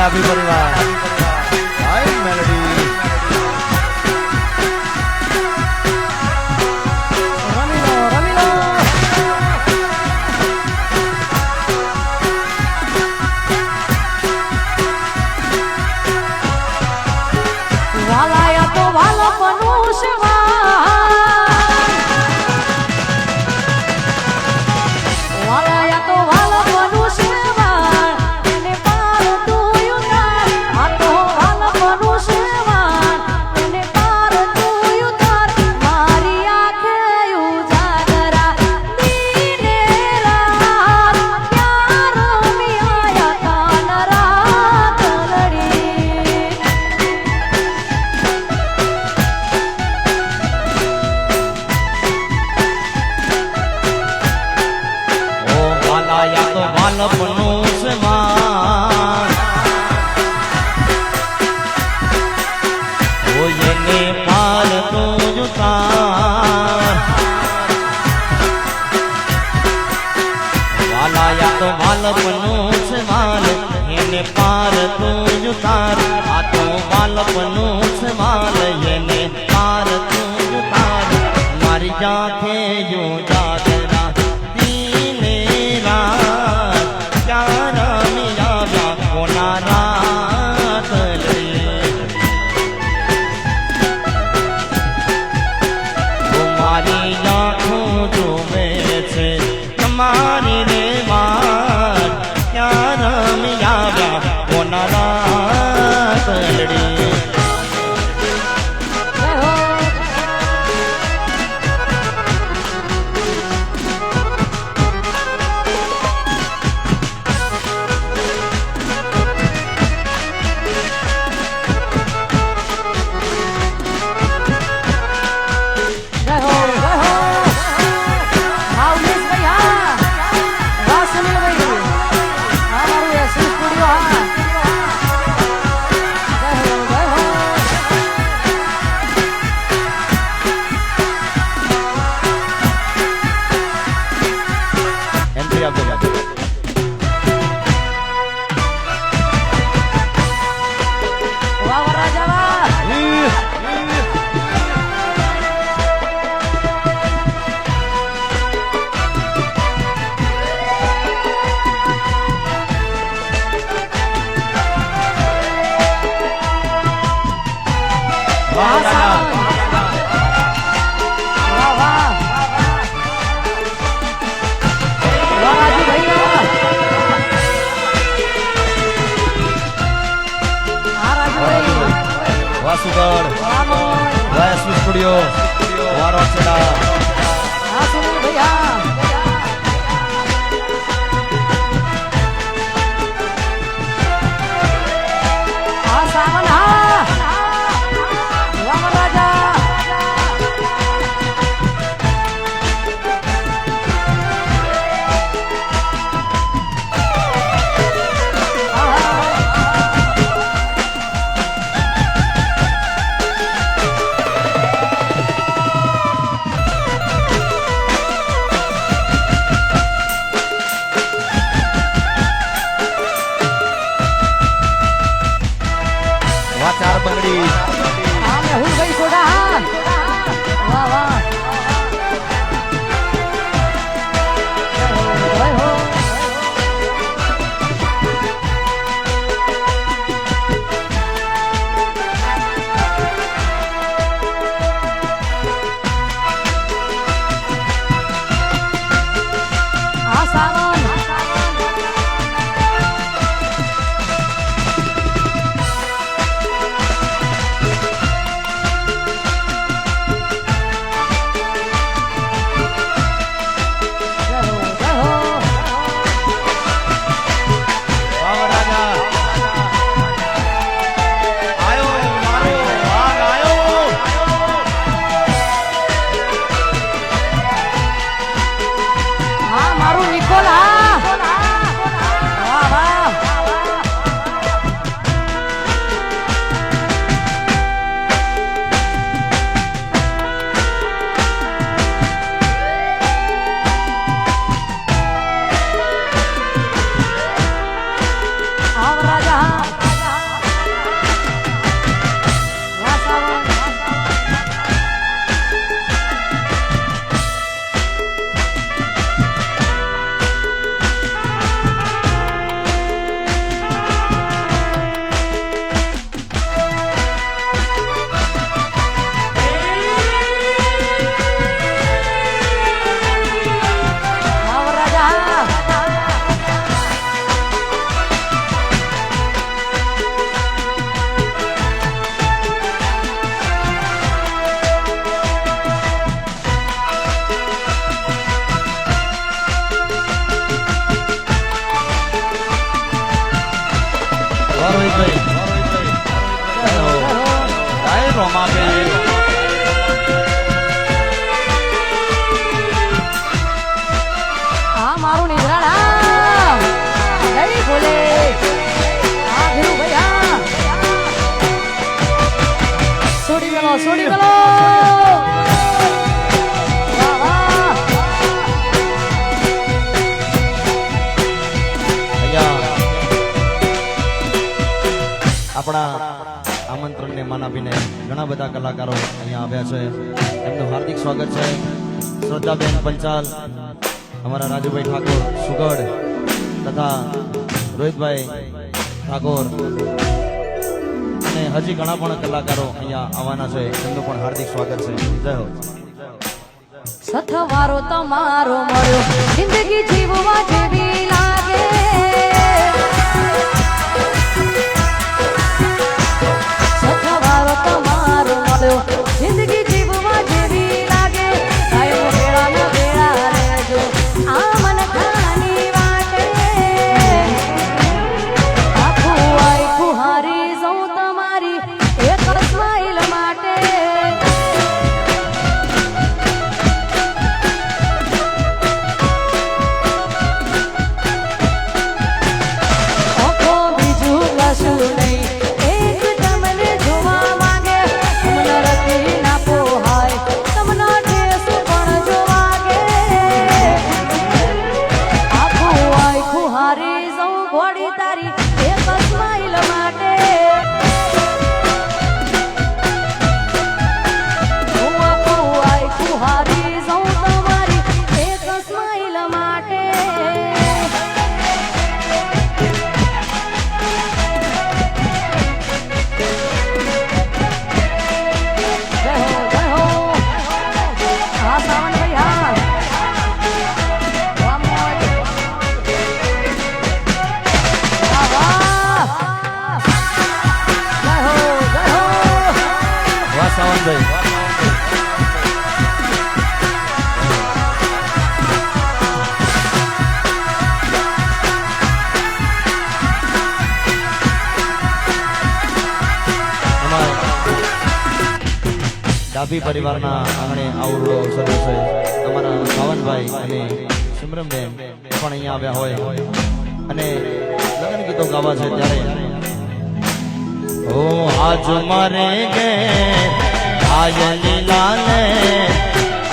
ડાભી પરિવાર હાય મેલોડી पार तू तार आतो बालपनो से माल येने पार तू तार मारी जाते यो जादरा दीने रात प्यारा मिया व्या कोना रात ले तुम्हारी आँखों जो में से तुम्हारी रे मार प्यारा मिया व्या कोना रात लड़ी वासुगढ़ वायसु स्टूडियो वारोचड़ा हाँ सुनील भैया हाँ सावन हाँ वामन राजा આપણા આમંત્રણને માન આપીને ઘણા બધા કલાકારો અહીંયા આવ્યા છે, એમનું હાર્દિક સ્વાગત છે. શ્રદ્ધાબેન પંચાલ, અમારા રાજુભાઈ ઠાકોર સુગડ તથા રોહિતભાઈ ઠાકોર અને હજી ઘણા પણ કલાકારો અહીંયા આવવાના છે, એમનું પણ હાર્દિક સ્વાગત છે. જય હો. સથવારો તમારો મળ્યો, જિંદગી જીવવા જેવી લાગે. સથવારો તમારો મળ્યો, જિંદગી જીવવા જેવી લાગે. કાયમ વેળાના વેળા રહેજો આ મન ખાની વાટે. આખું આખું હારી જઉં તમારી એક સ્માઈલ માટે. ડાભી પરિવારના આંગણે આવડો અવસર છે. અમારા ભાવનભાઈ અને સિમરનબેન પણ અહીંયા આવ્યા હોય અને લગ્ન ગીતો ગાવા છે ત્યારે ઓ આજ મારે ગે આયલી લાલે,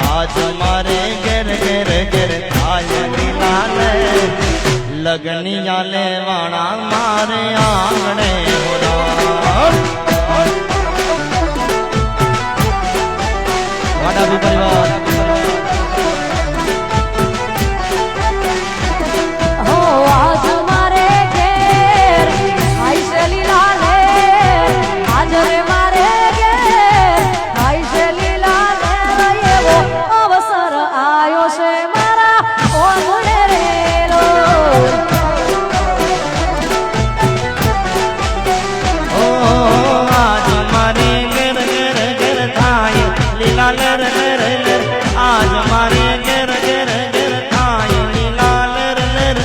આજ મારે ઘેર ઘેર ઘેર આયલી લાલે, લગનિયા લેવાણા મારે આંગણે ડાભી પરિવાર. હો આજ મારે ઘેર આઈ શેલી લાલે, આજ રે મારે ઘેર આઈ શેલી લાલે. એવો અવસર આયો છે મારા ઓગણે રેલો. ઓ આજ મારે ઘેર ઘેર ઘેર થાય લીલા લર લર લર, આજ મારે ઘેર ઘેર ઘેર થાય લીલા લર લર,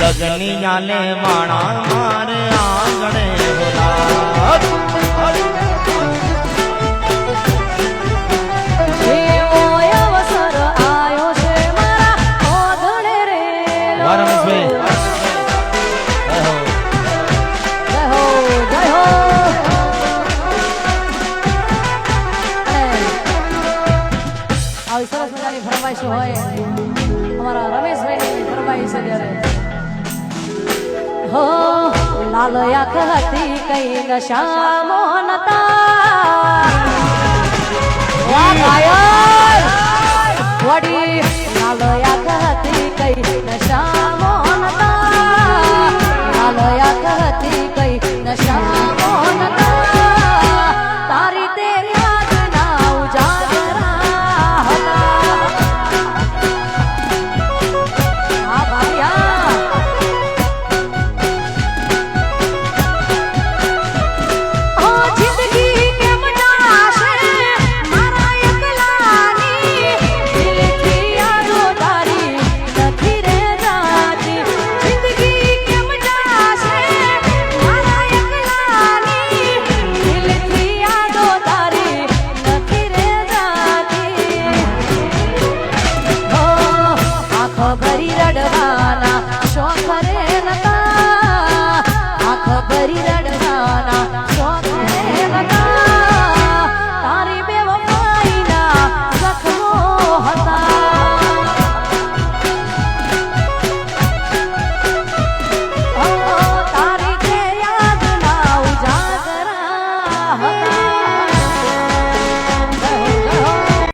લગનિયા લેવાણા મારે આંગણે એવો અવસર આયો છે મારા ઓગણે રેલો. જય હો જય હો. આવી સરસ મજાની ફરમાઈશ હોય અમારા રમેશભાઈની ફરમાઈશ છે ત્યારે હો લાલ આંખ હતી કઈ નશા મોહનતા વા ઘાયલ વડી લાલ આંખ હતી કઈ નશા